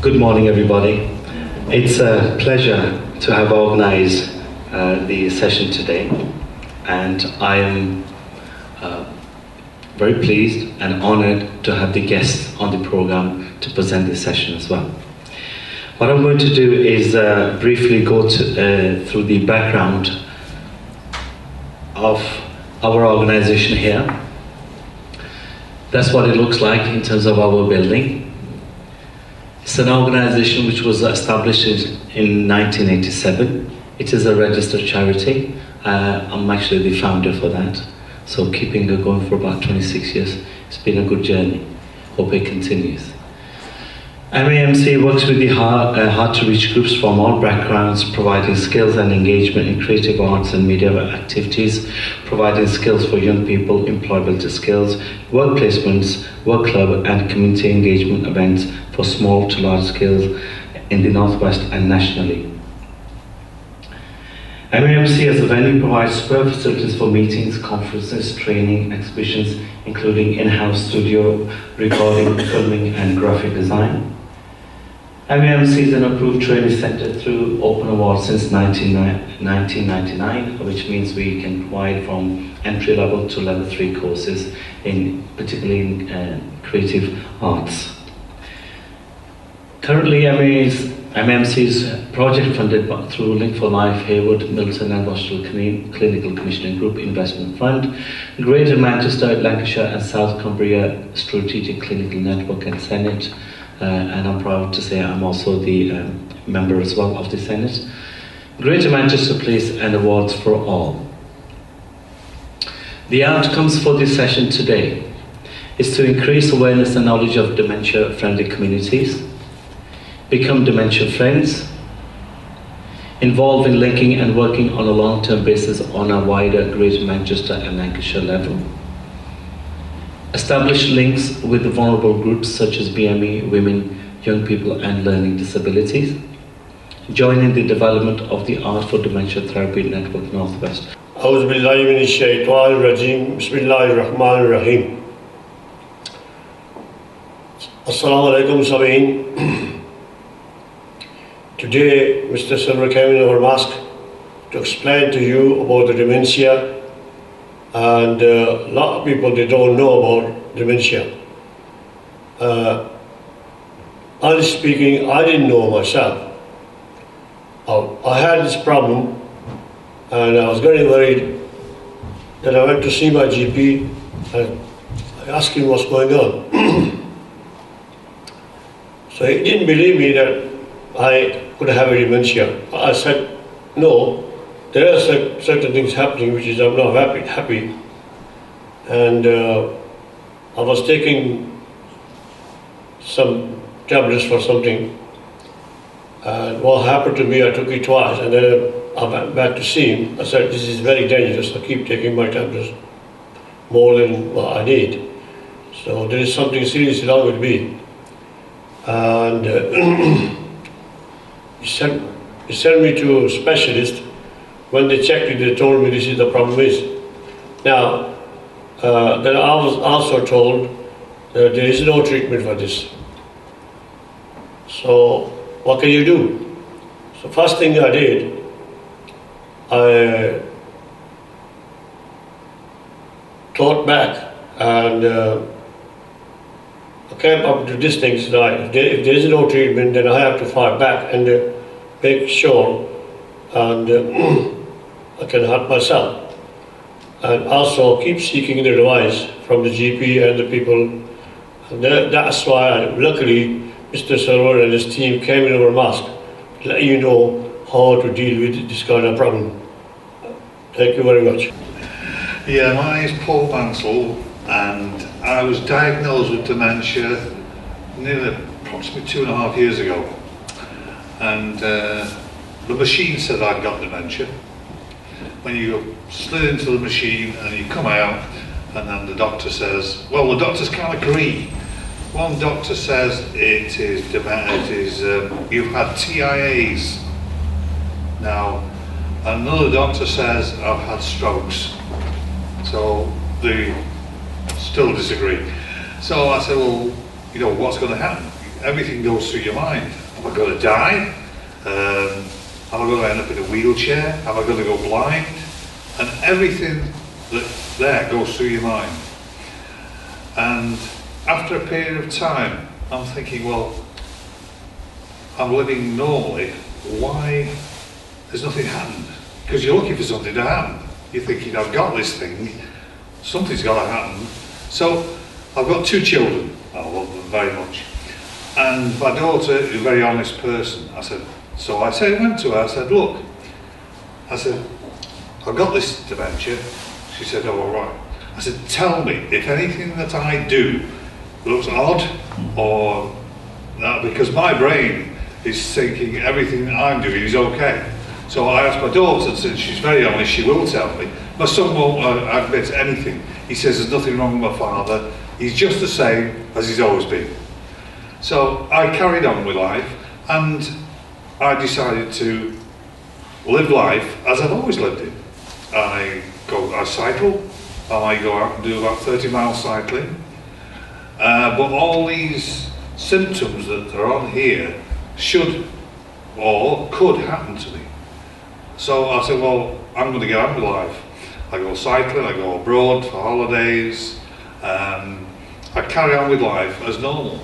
Good morning, everybody. It's a pleasure to have organized the session today, and I am very pleased and honored to have the guests on the program to present this session as well. What I'm going to do is briefly go through the background of our organization here. That's what it looks like in terms of our building. It's an organization which was established in 1987. It is a registered charity. I'm actually the founder for that. So keeping it going for about 26 years. It's been a good journey. Hope it continues. MAMC works with the hard-to-reach groups from all backgrounds, providing skills and engagement in creative arts and media activities, providing skills for young people, employability skills, work placements, work club and community engagement events for small to large scale in the Northwest and nationally. MAMC as a venue provides superb facilities for meetings, conferences, training, exhibitions, including in-house studio, recording, filming and graphic design. MAMC is an approved training centre through Open Award since 1999, which means we can provide from entry level to level 3 courses, particularly in creative arts. Currently, MAMC is project funded through Link for Life, Hayward, Milton and Rochelle Clinical Commissioning Group Investment Fund, Greater Manchester, Lancashire and South Cumbria Strategic Clinical Network and Senate. And I'm proud to say I'm also the member as well of the Senate. Greater Manchester Police and Awards for All. The outcomes for this session today is to increase awareness and knowledge of dementia-friendly communities, become dementia friends, involve in linking and working on a long-term basis on a wider Greater Manchester and Lancashire level, establish links with vulnerable groups such as BME, women, young people and learning disabilities, join in the development of the Art for Dementia Therapy Network Northwest. A'udhu billahi minash shaitanir rajim. Bismillahir rahmanir rahim. Assalamu alaikum Sabain. Today, Mr. Silver came in our mosque to explain to you about the dementia, and a lot of people, they don't know about dementia. Honestly speaking, I didn't know myself. I had this problem and I was getting worried. Then I went to see my GP and I asked him what's going on. So he didn't believe me that I could have a dementia. I said, no, there are certain things happening which is I'm not happy. And I was taking some tablets for something. And what happened to me, I took it twice, and then I went back to see him. I said, this is very dangerous. I keep taking my tablets more than what I need. So there is something seriously wrong with me. And he sent me to a specialist. When they checked it, they told me this is the problem is. Now, then I was also told that there is no treatment for this. So, what can you do? So, first thing I did, I thought back and I came up to this thing. So if there is no treatment, then I have to fight back and make sure and I can help myself. And also keep seeking the advice from the GP and the people. And that's why, luckily, Mr. Sarwar and his team came in our mosque to let you know how to deal with this kind of problem. Thank you very much. Yeah, my name is Paul Bansell, and I was diagnosed with dementia nearly approximately 2.5 years ago. And the machine said I'd got dementia. When you slid into the machine and you come out, and then the doctor says, well, the doctors can't agree. One doctor says it is you've had TIAs. Now, another doctor says I've had strokes. So they still disagree. So I said, well, you know, what's going to happen? Everything goes through your mind. Am I going to die? Am I going to end up in a wheelchair? Am I going to go blind? And everything that there goes through your mind. And after a period of time, I'm thinking, well, I'm living normally, why there's nothing happened? Because you're looking for something to happen. You're thinking, I've got this thing, something's got to happen. So I've got 2 children, I love them very much. And my daughter is a very honest person. I went to her, I said, look, I said, I've got this dementia. She said, oh, all right. I said, tell me if anything that I do looks odd or because my brain is thinking everything I'm doing is okay. So I asked my daughter, since she's very honest, she will tell me. My son won't admit anything. He says there's nothing wrong with my father. He's just the same as he's always been. So I carried on with life, and I decided to live life as I've always lived it. I cycle, I might go out and do about 30 miles cycling. But all these symptoms that are on here should or could happen to me. So I said, well, I'm going to get on with life. I go cycling, I go abroad for holidays. I carry on with life as normal.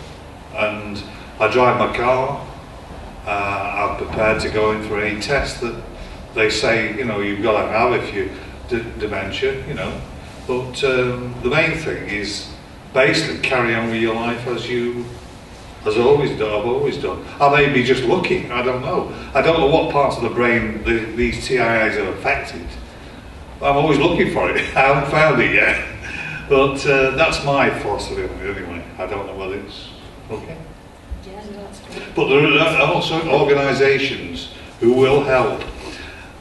And I drive my car. I'm prepared to go in for any test that they say, you know, you've got to have if you dementia, you know. But the main thing is basically carry on with your life as I've always done. I may be just lucky, I don't know. I don't know what parts of the brain these TIAs are affected. I'm always looking for it. I haven't found it yet. But that's my philosophy on it anyway. I don't know whether it's okay. Yeah, no, that's great. But there are also organisations who will help.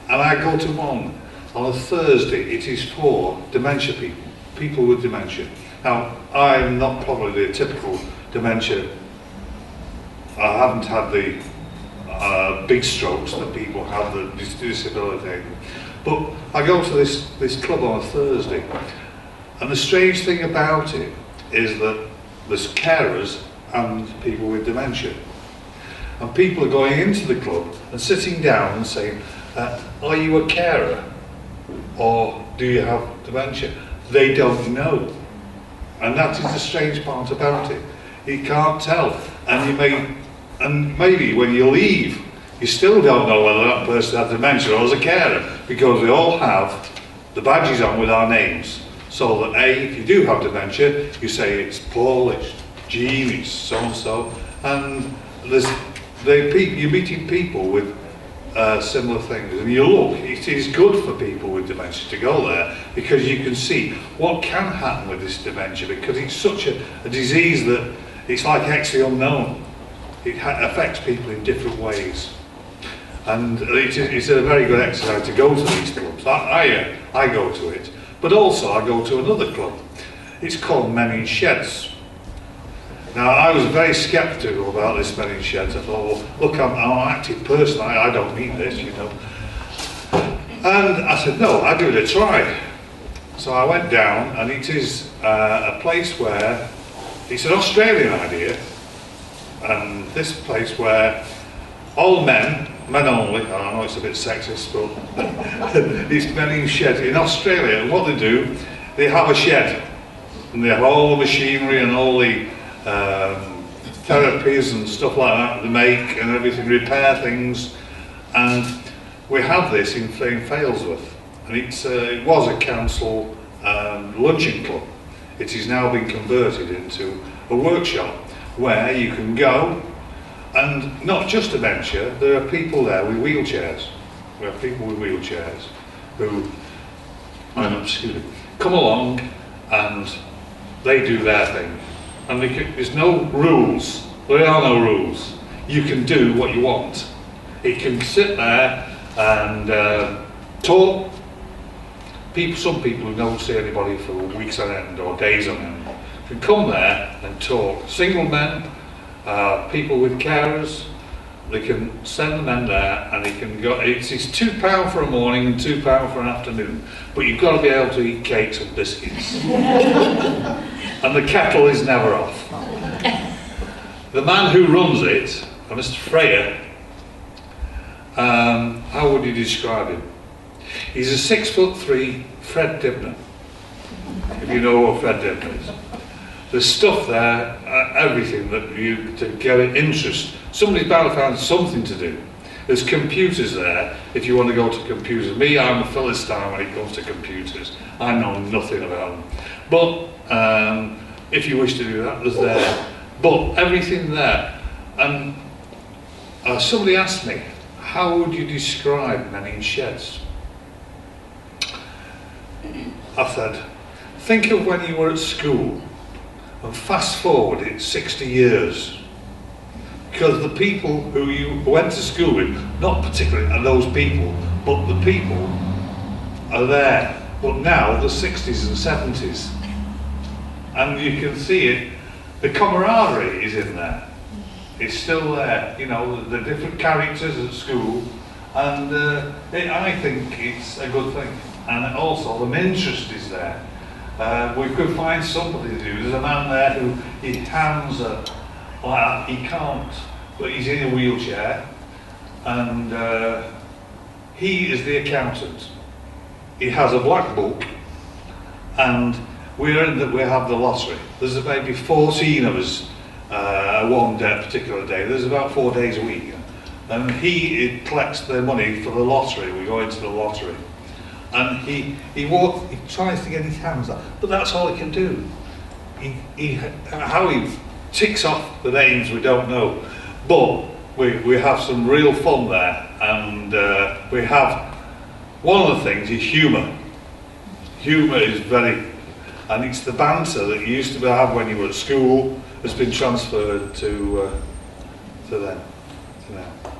And I go to one on a Thursday. It is for dementia people with dementia. Now, I'm not probably the typical dementia. I haven't had the big strokes that people have, the disability. But I go to this club on a Thursday. And the strange thing about it is that there's carers and people with dementia. And people are going into the club and sitting down and saying, are you a carer? Or do you have dementia? They don't know. And that is the strange part about it. You can't tell. And maybe when you leave, you still don't know whether that person has dementia or is a carer, because we all have the badges on with our names. So that if you do have dementia, you say it's Paul, it's Jean, it's so-and-so, and you're meeting people with similar things, and you look, it is good for people with dementia to go there, because you can see what can happen with this dementia, because it's such a disease that it's like actually unknown. It affects people in different ways. And it's a very good exercise to go to these clubs. I go to it. But also I go to another club. It's called Men in Sheds. Now I was very sceptical about this Men in Sheds. I thought, well, look, I'm an active person, I don't need this, you know. And I said, no, I'll give it a try. So I went down, and it is a place where, it's an Australian idea, and this place where all men only, I know it's a bit sexist, but it's Men in Sheds in Australia. And what they do, they have a shed, and they have all the machinery and all the therapies and stuff like that they make and everything, repair things. And we have this in Failsworth, and it was a council luncheon club. It has now been converted into a workshop where you can go. And not just dementia, there are people there with wheelchairs. We have people with wheelchairs who come along and they do their thing. And there's no rules. There are no rules. You can do what you want. It can sit there and talk. Some people who don't see anybody for weeks on end or days on end can come there and talk. Single men, people with carers, they can send the men there, and they can go. It's £2 for a morning and £2 for an afternoon, but you've got to be able to eat cakes and biscuits. And the kettle is never off. The man who runs it, Mr. Freya, how would you describe him? He's a 6'3" Fred Dibner, if you know what Fred Dibner is. There's stuff there, everything that you, to get an interest. Somebody's bound to find something to do. There's computers there, if you want to go to computers. Me, I'm a Philistine when it comes to computers. I know nothing about them. But if you wish to do that, there's there. But everything there. And somebody asked me, how would you describe men in sheds? I said, think of when you were at school and fast forward it 60 years. Because the people who you went to school with, not particularly are those people, but the people are there. But now the 60s and 70s. And you can see it, the camaraderie is in there. It's still there, you know, the different characters at school, and I think it's a good thing. And also the interest is there. We could find somebody to do. There's a man there who his hands are like that. He can't, but he's in a wheelchair, and he is the accountant. He has a black book, and we have the lottery. There's maybe 14 of us one particular day. There's about 4 days a week, and he collects the money for the lottery. We go into the lottery, and he tries to get his hands up, but that's all he can do. How he ticks off the names we don't know, but we have some real fun there, and we have one of the things is humour. Humour is very, and it's the banter that you used to have when you were at school has been transferred to them, to now.